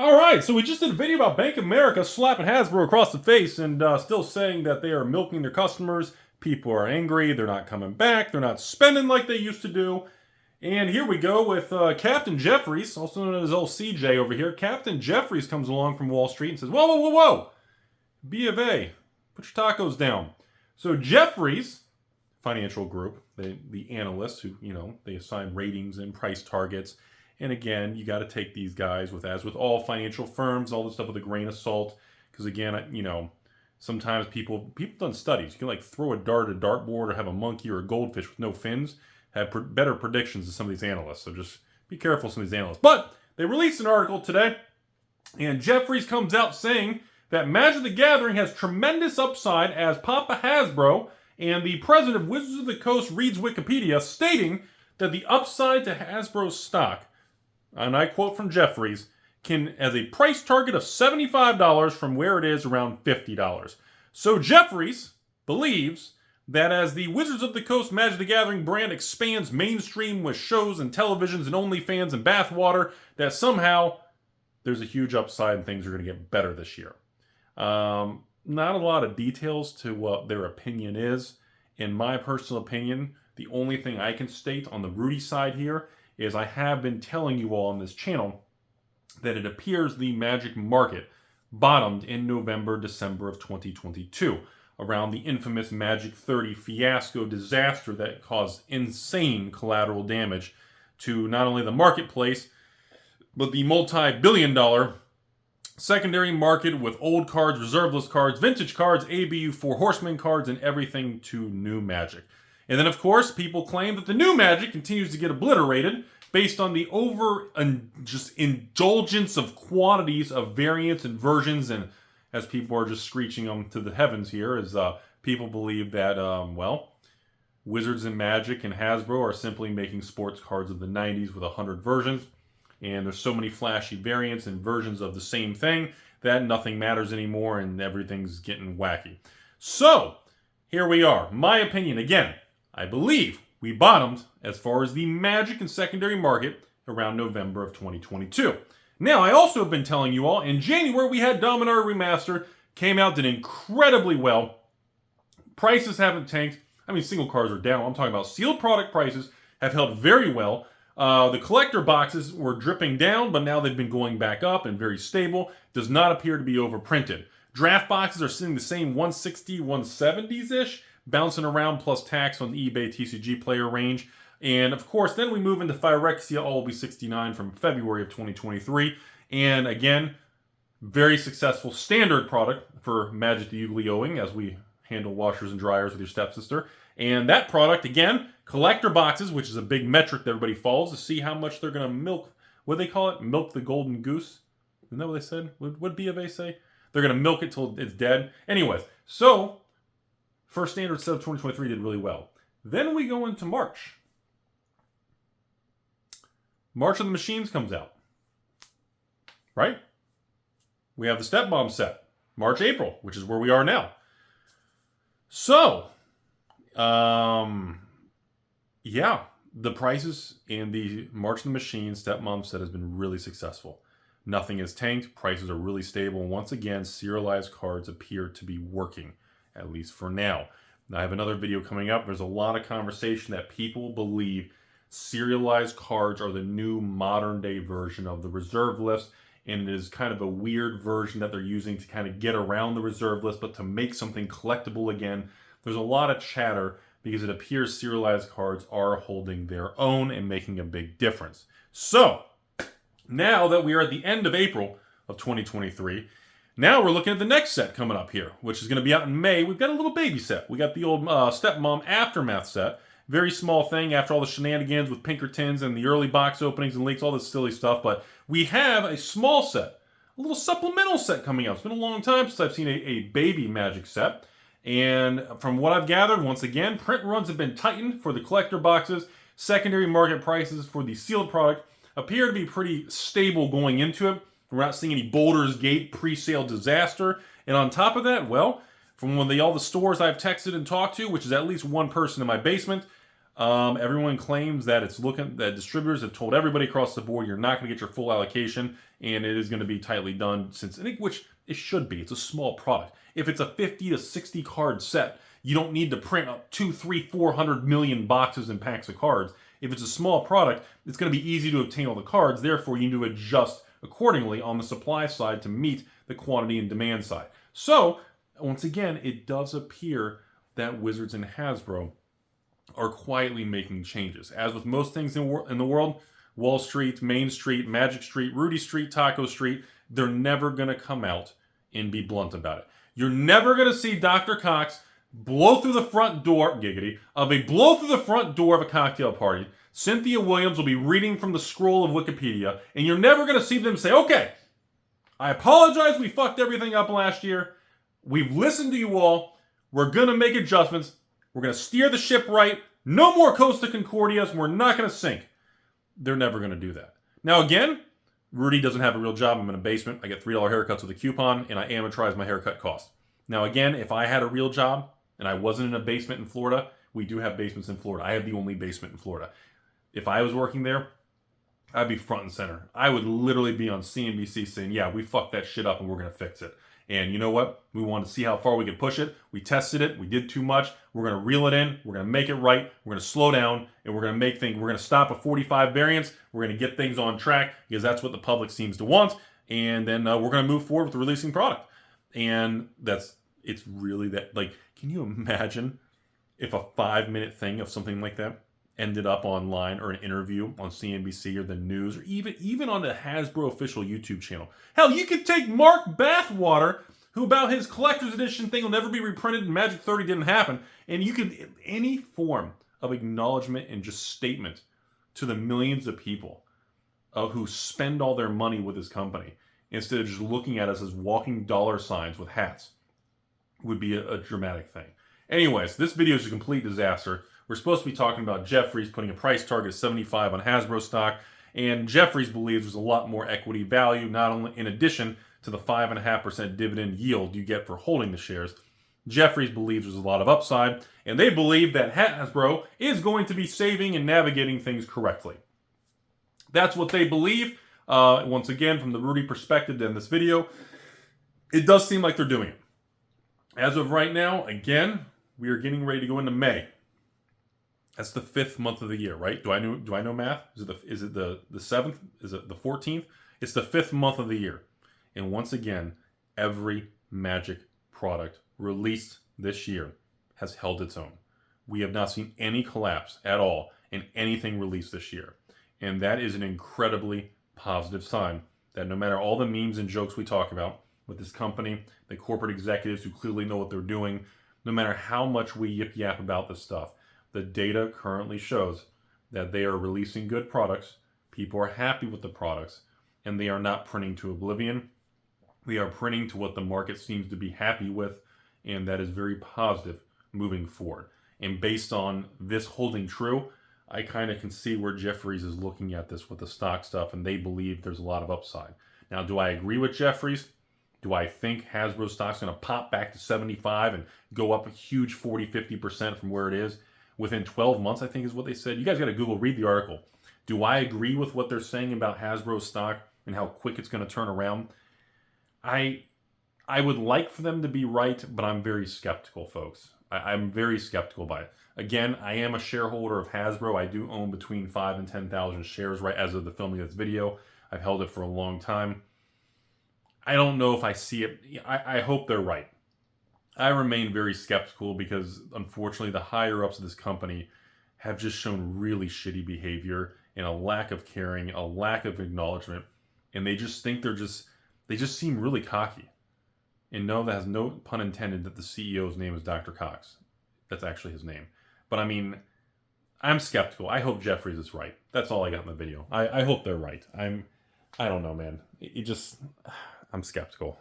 All right, so we just did a video about Bank of America slapping Hasbro across the face and still saying that they are milking their customers. People are angry. They're not coming back. They're not spending like they used to do. And here we go with Captain Jeffries, also known as old CJ over here. Captain Jeffries comes along from Wall Street and says, whoa, whoa, whoa, whoa. B of A, put your tacos down. So Jeffries financial group, the analysts who, they assign ratings and price targets. And again, you got to take these guys as with all financial firms, all this stuff with a grain of salt. Because again, sometimes people done studies. You can throw a dart at a dartboard or have a monkey or a goldfish with no fins, have better predictions than some of these analysts. So just be careful of some of these analysts. But they released an article today, and Jeffries comes out saying that Magic the Gathering has tremendous upside as Papa Hasbro and the president of Wizards of the Coast reads Wikipedia, stating that the upside to Hasbro's stock, and I quote from Jeffries, can as a price target of $75 from where it is around $50. So Jeffries believes that as the Wizards of the Coast Magic the Gathering brand expands mainstream with shows and televisions and OnlyFans and bathwater, that somehow there's a huge upside and things are going to get better this year. Not a lot of details to what their opinion is. In my personal opinion, the only thing I can state on the Rudy side here is I have been telling you all on this channel that it appears the Magic market bottomed in November, December of 2022, around the infamous Magic 30 fiasco disaster that caused insane collateral damage to not only the marketplace, but the multi-billion-dollar secondary market with old cards, reserve list cards, vintage cards, ABU 4 Horsemen cards, and everything to new Magic. And then, of course, people claim that the new Magic continues to get obliterated based on the just indulgence of quantities of variants and versions, and as people are just screeching them to the heavens here, as people believe that, Wizards and Magic and Hasbro are simply making sports cards of the 90s with 100 versions. And there's so many flashy variants and versions of the same thing that nothing matters anymore and everything's getting wacky. So, here we are. My opinion, again, I believe we bottomed as far as the Magic and secondary market around November of 2022. Now, I also have been telling you all, in January we had Dominaria Remastered, came out, did incredibly well. Prices haven't tanked. I mean, single cards are down. I'm talking about sealed product prices have held very well. The collector boxes were dripping down, but now they've been going back up and very stable. Does not appear to be overprinted. Draft boxes are sitting the same 160, 170s-ish, bouncing around plus tax on the eBay TCG player range. And of course, then we move into Phyrexia, all will be 69 from February of 2023. And again, very successful standard product for Magic the Yu-Gi-Oh!ing as we handle washers and dryers with your stepsister. And that product, again, collector boxes, which is a big metric that everybody follows to see how much they're going to milk. What do they call it? Milk the golden goose? Isn't that what they said? What B of A say? They're going to milk it till it's dead. Anyways, so first standard set of 2023 did really well. Then we go into March. March of the Machines comes out. Right? We have the Stepmom set. March, April, which is where we are now. So, yeah, the prices in the March of the Machine Stepmom set has been really successful. Nothing has tanked. Prices are really stable. And once again, serialized cards appear to be working, at least for now. Now, I have another video coming up. There's a lot of conversation that people believe serialized cards are the new modern-day version of the reserve list. And it is kind of a weird version that they're using to kind of get around the reserve list, but to make something collectible again. There's a lot of chatter because it appears serialized cards are holding their own and making a big difference. So, now that we are at the end of April of 2023, now we're looking at the next set coming up here, which is going to be out in May. We've got a little baby set. We got the old Stepmom Aftermath set. Very small thing after all the shenanigans with Pinkertons and the early box openings and leaks, all this silly stuff. But we have a small set, a little supplemental set coming out. It's been a long time since I've seen a baby Magic set. And from what I've gathered, once again, print runs have been tightened for the collector boxes. Secondary market prices for the sealed product appear to be pretty stable going into it. We're not seeing any Boulder's Gate pre-sale disaster. And on top of that, well, from all the stores I've texted and talked to, which is at least one person in my basement, Everyone claims that that distributors have told everybody across the board you're not going to get your full allocation, and it is going to be tightly done. Which it should be. It's a small product. If it's a 50 to 60 card set, you don't need to print up 2, 3, 400 million boxes and packs of cards. If it's a small product, it's going to be easy to obtain all the cards. Therefore, you need to adjust accordingly on the supply side to meet the quantity and demand side. So, once again, it does appear that Wizards and Hasbro are quietly making changes. As with most things in the world, Wall Street, Main Street, Magic Street, Rudy Street, Taco Street, they're never going to come out and be blunt about it. You're never going to see Dr. Cox blow through the front door, giggity, blow through the front door of a cocktail party. Cynthia Williams will be reading from the scroll of Wikipedia, and you're never going to see them say, okay, I apologize, we fucked everything up last year. We've listened to you all. We're going to make adjustments. We're going to steer the ship right. No more Costa Concordias. We're not going to sink. They're never going to do that. Now, again, Rudy doesn't have a real job. I'm in a basement. I get $3 haircuts with a coupon, and I amortize my haircut cost. Now, again, if I had a real job and I wasn't in a basement in Florida, we do have basements in Florida. I have the only basement in Florida. If I was working there, I'd be front and center. I would literally be on CNBC saying, yeah, we fucked that shit up and we're going to fix it. And you know what? We wanted to see how far we could push it. We tested it. We did too much. We're going to reel it in. We're going to make it right. We're going to slow down. And we're going to make things. We're going to stop at 45 variants. We're going to get things on track because that's what the public seems to want. And then we're going to move forward with releasing product. And it's really that, like, can you imagine if a 5-minute thing of something like that ended up online, or an interview on CNBC or the news, or even on the Hasbro official YouTube channel? Hell, you could take Mark Bathwater, who about his collector's edition thing will never be reprinted and Magic 30 didn't happen, and you could, any form of acknowledgement and just statement to the millions of people who spend all their money with his company, instead of just looking at us as walking dollar signs with hats, would be a dramatic thing. Anyways, this video is a complete disaster. We're supposed to be talking about Jeffries putting a price target of 75 on Hasbro stock, and Jeffries believes there's a lot more equity value, not only in addition to the 5.5% dividend yield you get for holding the shares. Jeffries believes there's a lot of upside, and they believe that Hasbro is going to be saving and navigating things correctly. That's what they believe. Once again, from the Rudy perspective in this video, it does seem like they're doing it. As of right now, again, we are getting ready to go into May. That's the 5th month of the year, right? Do I know math? Is it the 7th? Is it the 14th? It's the 5th month of the year. And once again, every Magic product released this year has held its own. We have not seen any collapse at all in anything released this year. And that is an incredibly positive sign that no matter all the memes and jokes we talk about with this company, the corporate executives who clearly know what they're doing, no matter how much we yip-yap about this stuff, the data currently shows that they are releasing good products, people are happy with the products, and they are not printing to oblivion. They are printing to what the market seems to be happy with, and that is very positive moving forward. And based on this holding true, I kind of can see where Jeffries is looking at this with the stock stuff, and they believe there's a lot of upside. Now, do I agree with Jeffries? Do I think Hasbro stock's going to pop back to 75 and go up a huge 40-50% from where it is within 12 months, I think is what they said? You guys got to Google, read the article. Do I agree with what they're saying about Hasbro stock and how quick it's going to turn around? I would like for them to be right, but I'm very skeptical, folks. I'm very skeptical by it. Again, I am a shareholder of Hasbro. I do own between 5,000 and 10,000 shares right as of the filming of this video. I've held it for a long time. I don't know if I see it. I hope they're right. I remain very skeptical because, unfortunately, the higher-ups of this company have just shown really shitty behavior and a lack of caring, a lack of acknowledgement, and they just think they just seem really cocky. And no, that has no pun intended that the CEO's name is Dr. Cox. That's actually his name. But I mean, I'm skeptical. I hope Jeffries is right. That's all I got in the video. I hope they're right. I don't know, man. I'm skeptical.